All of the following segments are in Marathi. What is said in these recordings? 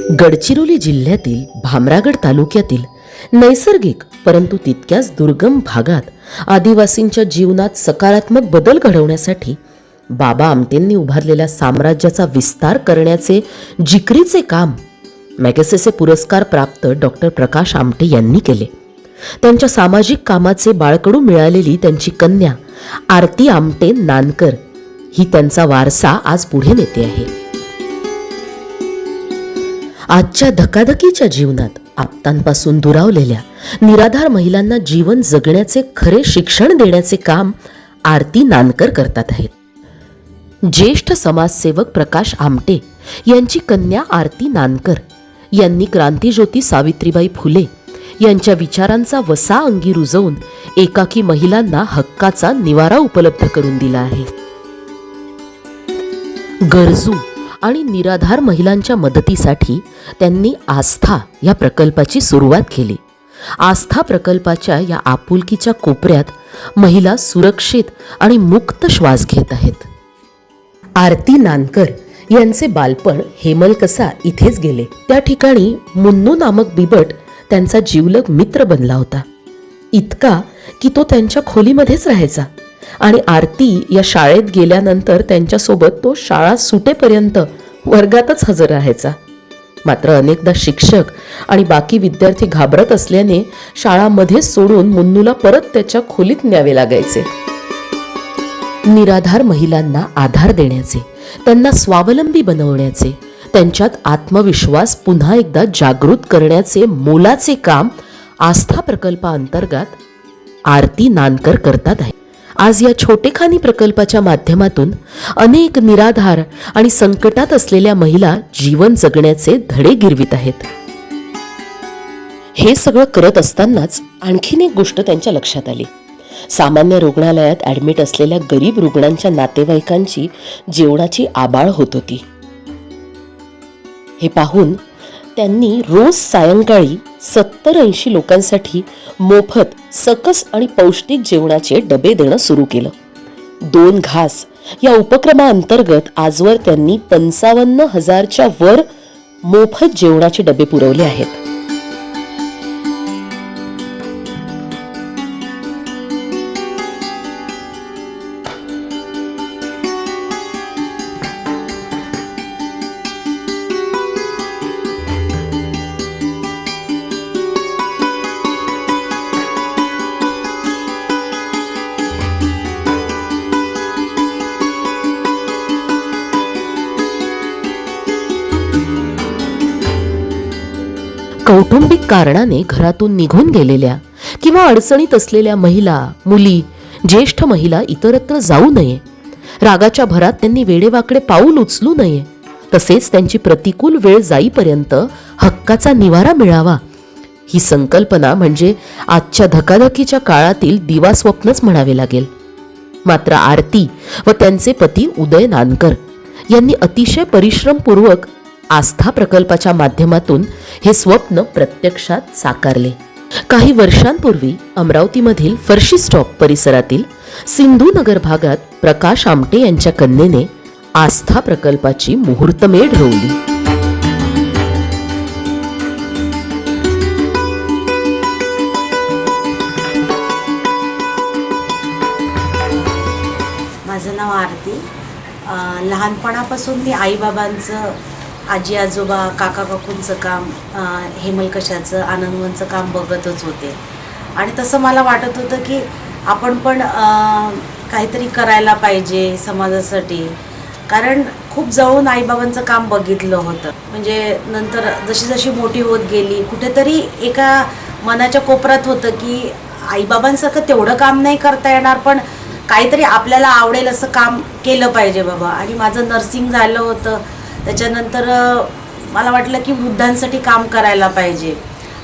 गडचिरोली जिल्ह्यातील भामरागड तालुक्यातील नैसर्गिक परंतु तितक्याच दुर्गम भागात आदिवासींच्या जीवनात सकारात्मक बदल घडवण्यासाठी बाबा आमटेंनी उभारलेल्या साम्राज्याचा विस्तार करण्याचे जिकरीचे काम मॅगसेसे पुरस्कार प्राप्त डॉक्टर प्रकाश आमटे यांनी केले. त्यांच्या सामाजिक कामाचे बाळकडू मिळालेली त्यांची कन्या आरती आमटे नानकर ही त्यांचा वारसा आज पुढे नेते आहे. आजच्या धकाधकीच्या जीवनात आपतांपासून दुरावलेल्या निराधार महिलांना जीवन जगण्याचे खरे शिक्षण देण्याचे काम आरती नानकर करतात आहेत. ज्येष्ठ समाजसेवक प्रकाश आमटे यांची कन्या आरती नानकर यांनी क्रांतिज्योती सावित्रीबाई फुले यांच्या विचारांचा वसा अंगी रुजवून एकाकी महिलांना हक्काचा निवारा उपलब्ध करून दिला आहे. गरजू आणि निराधार महिलांच्या मदतीसाठी त्यांनी आस्था या प्रकल्पाची सुरुवात केली. आस्था प्रकल्पाच्या या आपुलकीच्या कोपऱ्यात महिला सुरक्षित आणि मुक्त श्वास घेत आहेत. आरती नानकर यांचे बालपण हेमलकसा इथेच गेले. त्या ठिकाणी मुन्नू नामक बिबट त्यांचा जिवलग मित्र बनला होता. इतका की तो त्यांच्या खोलीमध्येच राहायचा आणि आरती या शाळेत गेल्यानंतर त्यांच्यासोबत तो शाळा सुटेपर्यंत वर्गातच हजर राहायचा. मात्र अनेकदा शिक्षक आणि बाकी विद्यार्थी घाबरत असल्याने शाळामध्येच सोडून मुन्नूला परत त्याच्या खोलीत न्यावे लागायचे. निराधार महिलांना आधार देण्याचे, त्यांना स्वावलंबी बनवण्याचे, त्यांच्यात आत्मविश्वास पुन्हा एकदा जागृत करण्याचे मोलाचे काम आस्था प्रकल्पाअंतर्गत आरती नानकर करतात आहे. आज या छोटेखानी प्रकल्पाच्या माध्यमातून अनेक निराधार आणि संकटात असलेल्या महिला जीवन जगण्याचे धडे गिरवित आहेत. हे सगळं करत असतानाच आणखीन एक गोष्ट त्यांच्या लक्षात आली. सामान्य रुग्णालयात ॲडमिट असलेल्या गरीब रुग्णांच्या नातेवाईकांची जेवणाची आबाळ होत होती. हे पाहून त्यांनी रोज सायंकाळी 70-80 लोकांसाठी मोफत सकस आणि पौष्टिक जेवणाचे डबे देणं सुरू केलं. 2 घास या उपक्रमाअंतर्गत आजवर त्यांनी 55,000च्या वर मोफत जेवणाचे डबे पुरवले आहेत. कौटुंबिक कारणाने घरातून निघून गेलेल्या किंवा अडचणीत असलेल्या महिला, मुली, ज्येष्ठ महिला इतरत्र जाऊ नये. रागाच्या भरात त्यांनी वेडेवाकडे पाऊल उचलू नये. तसेच त्यांची प्रतिकूल वेळ जाईपर्यंत हक्काचा निवारा मिळावा ही संकल्पना म्हणजे आजच्या धकाधकीच्या काळातील दिवास्वप्नच म्हणावे लागेल. मात्र आरती व त्यांचे पती उदय नानकर यांनी अतिशय परिश्रमपूर्वक आस्था प्रकल्पाच्या माध्यमातून हे स्वप्न प्रत्यक्षात साकारले. काही वर्षांपूर्वी अमरावतीमधील फरशी स्टॉप परिसरातील सिंधूनगर भागात प्रकाश आमटे यांच्या कन्येने आस्था प्रकल्पाची मुहूर्तमेढ रोवली. माझं नाव आरती. लहानपणापासून मी आईबाबांचं, आजी आजोबा, काका काकूंचं काम, हेमलकशाचं, आनंदवनचं काम बघतच होते. आणि तसं मला वाटत होतं की आपण पण काहीतरी करायला पाहिजे समाजासाठी. कारण खूप जवळून आईबाबांचं काम बघितलं होतं. म्हणजे नंतर जशी जशी मोठी होत गेली, कुठेतरी एका मनाच्या कोपऱ्यात होतं की आईबाबांसारखं तेवढं काम नाही करता येणार, पण काहीतरी आपल्याला आवडेल असं काम केलं पाहिजे बाबा. आणि माझं नर्सिंग झालं होतं. त्याच्यानंतर मला वाटलं की वृद्धांसाठी काम करायला पाहिजे.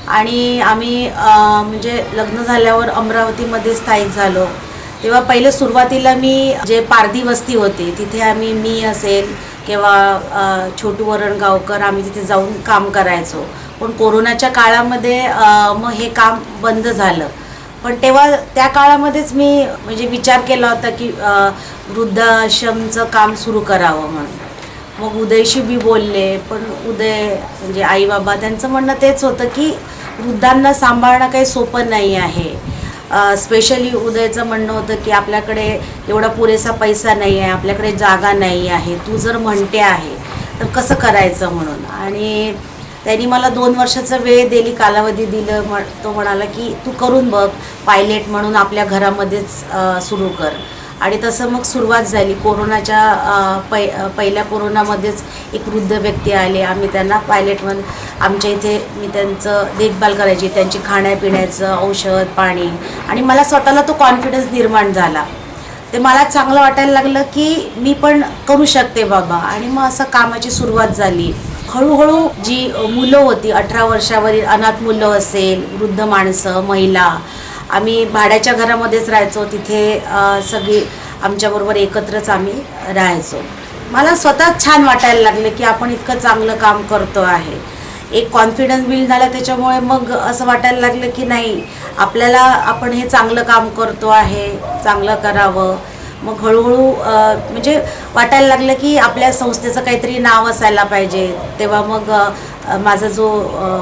आणि आम्ही म्हणजे लग्न झाल्यावर अमरावतीमध्ये स्थायिक झालो. तेव्हा पहिले सुरुवातीला मी जे पारधी वस्ती होती तिथे मी असेल किंवा छोटू वरणगावकर आम्ही तिथे जाऊन काम करायचो. पण कोरोनाच्या काळामध्ये मग हे काम बंद झालं. पण तेव्हा त्या काळामध्येच मी म्हणजे विचार केला होता की वृद्धाश्रमचं काम सुरू करावं म्हणून. मग उदयशी बी बोलले, पण उदय म्हणजे आई बाबा त्यांचं म्हणणं तेच होतं की वृद्धांना सांभाळणं काही सोपं नाही आहे. स्पेशली उदयचं म्हणणं होतं की आपल्याकडे एवढा पुरेसा पैसा नाही आहे, आपल्याकडे जागा नाही आहे, तू जर म्हणते आहे तर कसं करायचं म्हणून. आणि त्यांनी मला 2 वर्षाचा वेळ दिली, कालावधी दिलं. तो म्हणाला की तू करून बघ, पायलट म्हणून आपल्या घरामध्येच सुरू कर. आणि तसं मग सुरुवात झाली. कोरोनाच्या पहिल्या कोरोनामध्येच एक वृद्ध व्यक्ती आले. आम्ही त्यांना पायलटमध्ये आमच्या इथे मी त्यांचं देखभाल करायची, त्यांची खाण्यापिण्याचं औषध पाणी. आणि मला स्वतःला तो कॉन्फिडन्स निर्माण झाला. ते मला चांगलं वाटायला लागलं की मी पण करू शकते बाबा. आणि मग असं कामाची सुरुवात झाली. हळूहळू जी मुलं होती 18 वर्षावरील अनाथ मुलं असेल, वृद्ध माणसं, महिला, आम्ही भाड्याच्या घरामध्येच राहायचो. तिथे सगळी आमच्याबरोबर एकत्रच आम्ही राहायचो. मला स्वतः छान वाटायला लागले की आपण इतकं चांगलं काम करतो आहे. एक कॉन्फिडन्स बिल्ड झाला. त्याच्यामुळे मग असं वाटायला लागलं की नाही, आपल्याला आपण हे चांगलं काम करतो आहे, चांगलं करावं. मग हळूहळू म्हणजे वाटायला लागलं की आपल्या संस्थेचं काहीतरी नाव असायला पाहिजे. तेव्हा मग माझा जो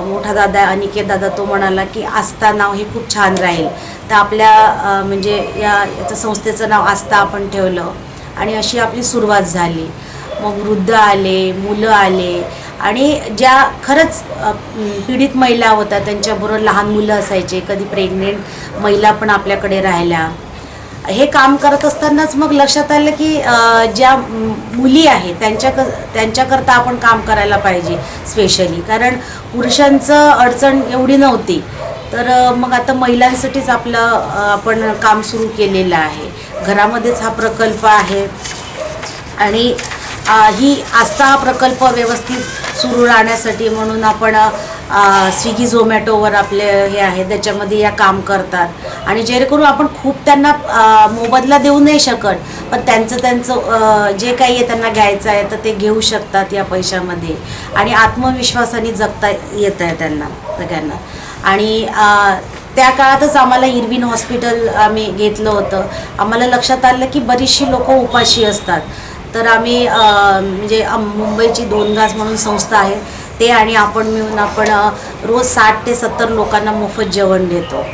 मोठा दादा आहे अनिकेत दादा, तो म्हणाला की आस्था नाव हे खूप छान राहील. तर आपल्या म्हणजे याचं संस्थेचं नाव आस्था आपण ठेवलं. आणि अशी आपली सुरुवात झाली. मग वृद्ध आले, मुलं आले. आणि ज्या खरंच पीडित महिला होत्या त्यांच्याबरोबर लहान मुलं असायचे, कधी प्रेग्नेंट महिला पण आपल्याकडे राहिल्या. हे काम करत असतानाच मग लक्षात आलं की ज्या मुली आहेत त्यांच्याकरता आपण काम करायला पाहिजे स्पेशली. कारण पुरुषांचं अडचण एवढी नव्हती. तर मग आता महिलांसाठीच आपण काम सुरू केलेलं आहे. घरामध्येच हा प्रकल्प आहे. आणि ही आस्था हा प्रकल्प व्यवस्थित सुरू राहण्यासाठी म्हणून आपण स्विगी झोमॅटोवर आपले हे आहे त्याच्यामध्ये या काम करतात. आणि जेणेकरून आपण खूप त्यांना मोबदला देऊ नाही शकत, पण त्यांचं जे काही आहे त्यांना घ्यायचं आहे तर ते घेऊ शकतात या पैशामध्ये. आणि आत्मविश्वासाने जगता येतं आहे त्यांना सगळ्यांना. आणि त्या काळातच आम्हाला इरविन हॉस्पिटल आम्ही घेतलं होतं. आम्हाला लक्षात आलं की बरीचशी लोकं उपाशी असतात. तर आम्ही म्हणजे मुंबईची 2 घास म्हणून संस्था आहे, ते आणि आपण मिळून आपण रोज 60 ते 70 लोकांना मोफत जेवण देतो.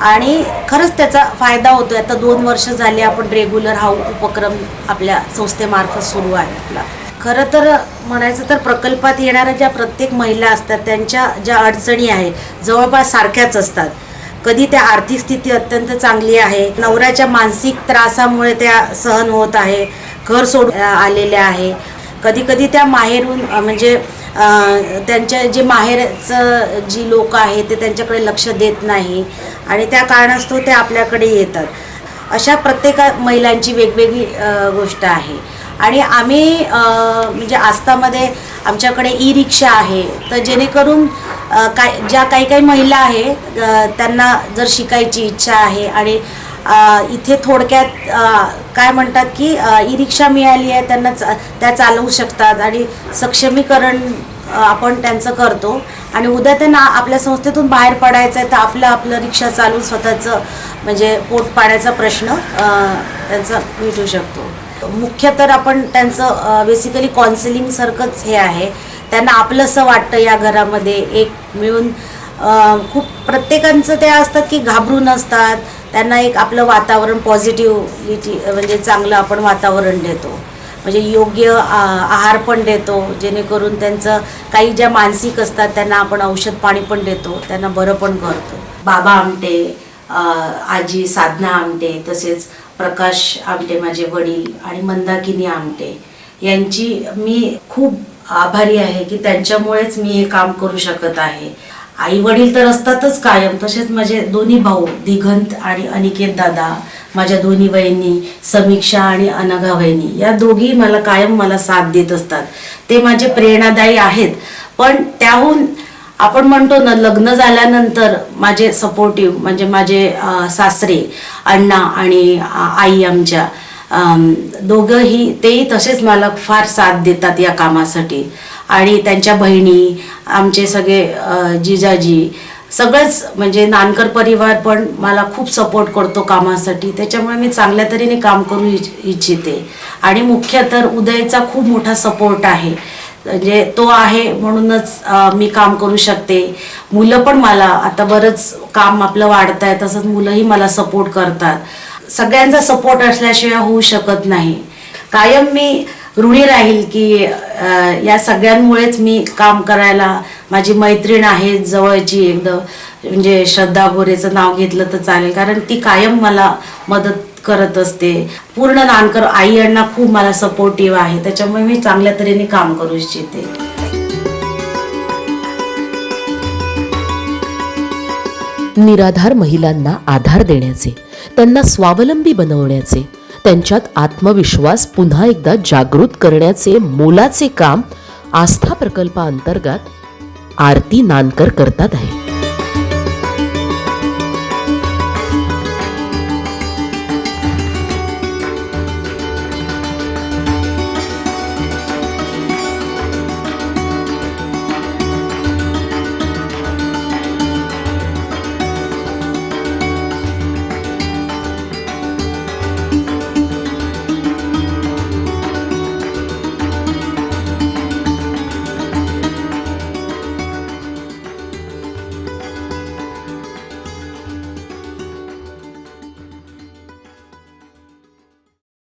आणि खरंच त्याचा फायदा होतो आहे. आता 2 वर्ष झाले आपण रेग्युलर हा उपक्रम आपल्या संस्थेमार्फत सुरू आहे आपला. खरं तर म्हणायचं तर प्रकल्पात येणाऱ्या ज्या प्रत्येक महिला असतात त्यांच्या ज्या अडचणी आहेत जवळपास सारख्याच असतात. कधी त्या आर्थिक स्थिती अत्यंत चांगली आहे, नवऱ्याच्या मानसिक त्रासामुळे त्या सहन होत आहे, घर सोडून आलेल्या आहे. कधी कधी त्या माहेरून म्हणजे त्यांच्या जे माहेरचं जी लोक आहेत ते त्यांच्याकडे लक्ष देत नाही आणि त्या कारणास्तव ते आपल्याकडे येतात. अशा प्रत्येक महिलांची वेगवेगळी गोष्ट आहे. आणि आम्ही म्हणजे आस्थामध्ये आमच्याकडे ई रिक्षा आहे. तर जेणेकरून ज्या काही महिला आहे त्यांना जर शिकायची इच्छा आहे आणि इथे थोडक्यात काय म्हणतात की ई रिक्षा मिळाली आहे त्यांना त्या चालवू शकतात आणि सक्षमीकरण आपण त्यांचं करतो. आणि उद्या त्यांना आपल्या संस्थेतून बाहेर पडायचं आहे तर आपलं रिक्षा चालवून स्वतःचं म्हणजे पोट पाण्याचा प्रश्न त्यांचा मिटू शकतो. मुख्य तर आपण त्यांचं बेसिकली काउन्सिलिंगसारखंच हे आहे. त्यांना आपलंसं वाटतं या घरामध्ये एक मिळून. खूप प्रत्येकांचं ते असतात की घाबरून असतात. त्यांना एक आपलं वातावरण पॉझिटिव्हिटी म्हणजे चांगलं आपण वातावरण देतो, म्हणजे योग्य आहार पण देतो जेणेकरून त्यांचं काही ज्या मानसिक असतात त्यांना आपण औषध पाणी पण देतो, त्यांना बरं पण करतो. बाबा आमटे, आजी साधना आमटे, तसेच प्रकाश आमटे माझे वडील आणि मंदाकिनी आमटे यांची मी खूप आभारी आहे की त्यांच्यामुळेच मी हे काम करू शकत आहे. आई वडील तर असतातच कायम, तसेच माझे दोन्ही भाऊ दिगंत आणि अनिकेत दादा, माझ्या दोन्ही बहिणी समीक्षा आणि अनघा बहिणी, या दोघी मला साथ देत असतात. ते माझे प्रेरणादायी आहेत. पण त्याहून आपण म्हणतो ना, लग्न झाल्यानंतर माझे सपोर्टिव्ह म्हणजे माझे सासरे अण्णा आणि आई आमच्या दोघंही तेही तसेच मला फार साथ देतात या कामासाठी. आणि त्यांच्या बहिणी, आमचे सगळे जिजाजी, सगळंच म्हणजे नानकर परिवार पण मला खूप सपोर्ट करतो कामासाठी, त्याच्यामुळे मी चांगल्या तऱ्हेने काम करू इच्छिते. आणि मुख्य तर उदयचा खूप मोठा सपोर्ट आहे, म्हणजे तो आहे म्हणूनच मी काम करू शकते. मुलं पण मला आता बरंच काम आपलं वाढत आहे, तसंच मुलंही मला सपोर्ट करतात. सगळ्यांचा सपोर्ट असल्याशिवाय होऊ शकत नाही. कायम मी ऋणी राहील की या सगळ्यांमुळेच मी काम करायला. माझी मैत्रीण आहे जवळची एकदम, म्हणजे श्रद्धा गोरेचं नाव घेतलं तर चालेल, कारण ती कायम मला मदत करत असते. पूर्ण नानकर आई अण्णा खूप मला सपोर्टिव्ह आहे, त्याच्यामुळे मी चांगल्या तऱ्हेने काम करू इच्छिते. निराधार महिलांना आधार देण्याचे, त्यांना स्वावलंबी बनवण्याचे, त्यांच्यात आत्मविश्वास पुन्हा एकदा जागृत करण्याचे मोलाचे काम आस्था प्रकल्पाअंतर्गत आरती नानकर करतात आहे.